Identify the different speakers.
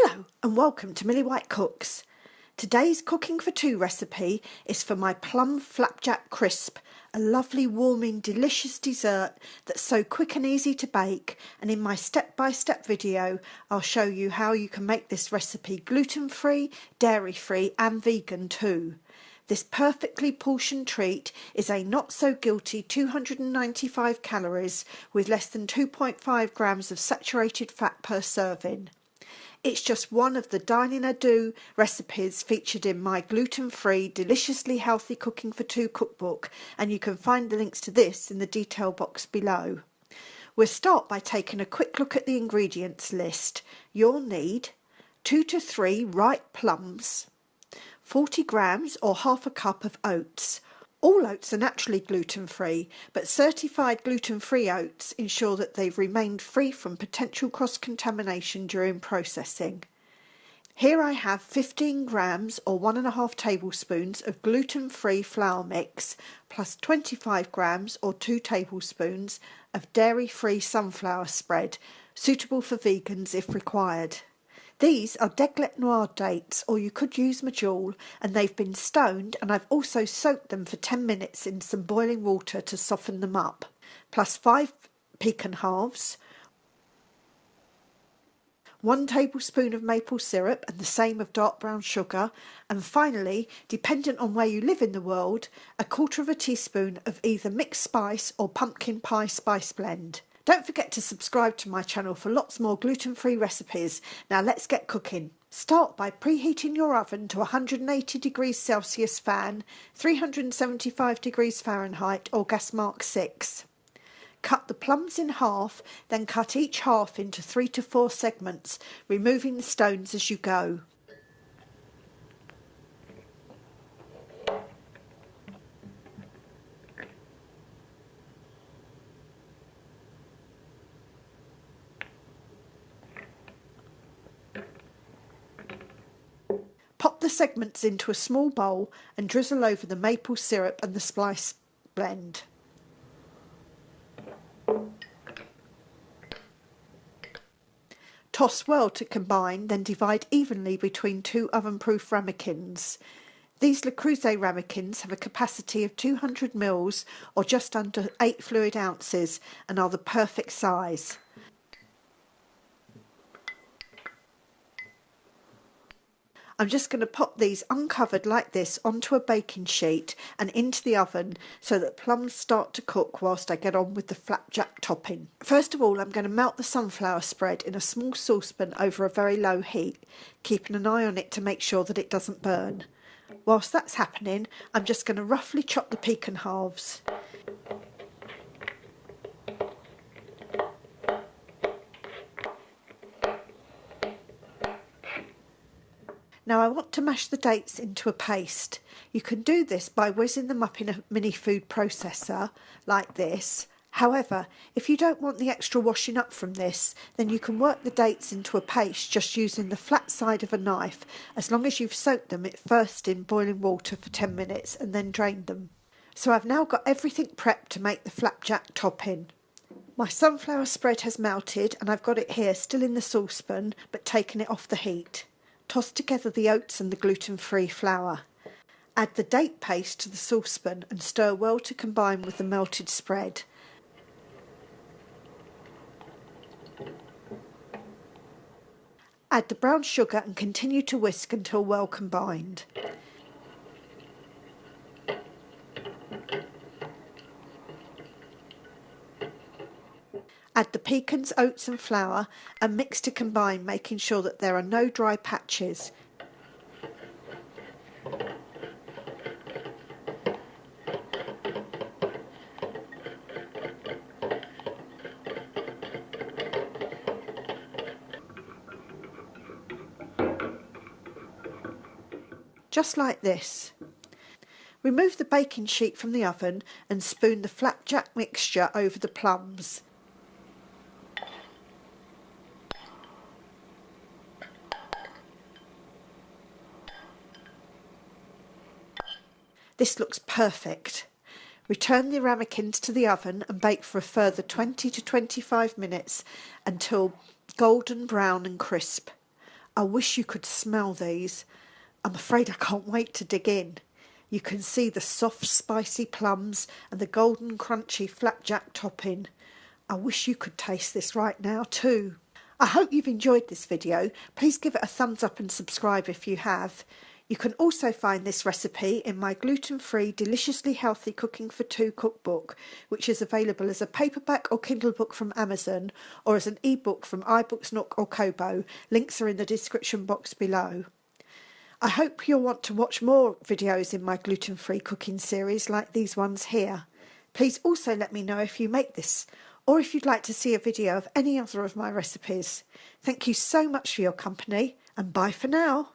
Speaker 1: Hello and welcome to Millie White Cooks. Today's cooking for two recipe is for my Plum Flapjack Crisp, a lovely warming delicious dessert that's so quick and easy to bake, and in my step-by-step video I'll show you how you can make this recipe gluten-free, dairy-free and vegan too. This perfectly portioned treat is a not-so-guilty 295 calories with less than 2.5 grams of saturated fat per serving. It's just one of the Dining a Do recipes featured in my gluten-free, deliciously healthy cooking for two cookbook, and you can find the links to this in the detail box below. We'll start by taking a quick look at the ingredients list. You'll need 2 to 3 ripe plums, 40 grams or half a cup of oats. All oats are naturally gluten-free, but certified gluten-free oats ensure that they've remained free from potential cross-contamination during processing. Here I have 15 grams or 1.5 tablespoons of gluten-free flour mix, plus 25 grams or 2 tablespoons of dairy-free sunflower spread, suitable for vegans if required. These are Deglet Noir dates, or you could use medjool, and they've been stoned, and I've also soaked them for 10 minutes in some boiling water to soften them up, plus 5 pecan halves, 1 tablespoon of maple syrup and the same of dark brown sugar, and finally, dependent on where you live in the world, 1/4 teaspoon of either mixed spice or pumpkin pie spice blend. Don't forget to subscribe to my channel for lots more gluten-free recipes. Now let's get cooking. Start by preheating your oven to 180 degrees Celsius fan, 375 degrees Fahrenheit or gas mark 6. Cut the plums in half, then cut each half into 3 to 4 segments, removing the stones as you go. Pop the segments into a small bowl and drizzle over the maple syrup and the spice blend. Toss well to combine, then divide evenly between 2 oven-proof ramekins. These Creuset ramekins have a capacity of 200 ml or just under 8 fluid ounces and are the perfect size. I'm just going to pop these uncovered like this onto a baking sheet and into the oven so that plums start to cook whilst I get on with the flapjack topping. First of all, I'm going to melt the sunflower spread in a small saucepan over a very low heat, keeping an eye on it to make sure that it doesn't burn. Whilst that's happening, I'm just going to roughly chop the pecan halves. Now I want to mash the dates into a paste. You can do this by whizzing them up in a mini food processor like this. However, if you don't want the extra washing up from this, then you can work the dates into a paste just using the flat side of a knife, as long as you've soaked them at first in boiling water for 10 minutes and then drained them. So I've now got everything prepped to make the flapjack topping. My sunflower spread has melted and I've got it here still in the saucepan but taken it off the heat. Toss together the oats and the gluten-free flour. Add the date paste to the saucepan and stir well to combine with the melted spread. Add the brown sugar and continue to whisk until well combined. Add the pecans, oats and flour and mix to combine, making sure that there are no dry patches. Just like this. Remove the baking sheet from the oven and spoon the flapjack mixture over the plums. This looks perfect. Return the ramekins to the oven and bake for a further 20 to 25 minutes until golden brown and crisp. I wish you could smell these. I'm afraid I can't wait to dig in. You can see the soft spicy plums and the golden crunchy flapjack topping. I wish you could taste this right now too. I hope you've enjoyed this video. Please give it a thumbs up and subscribe if you have. You can also find this recipe in my gluten-free, deliciously healthy Cooking for Two cookbook, which is available as a paperback or Kindle book from Amazon or as an ebook from iBooks, Nook or Kobo. Links are in the description box below. I hope you'll want to watch more videos in my gluten-free cooking series like these ones here. Please also let me know if you make this, or if you'd like to see a video of any other of my recipes. Thank you so much for your company, and bye for now.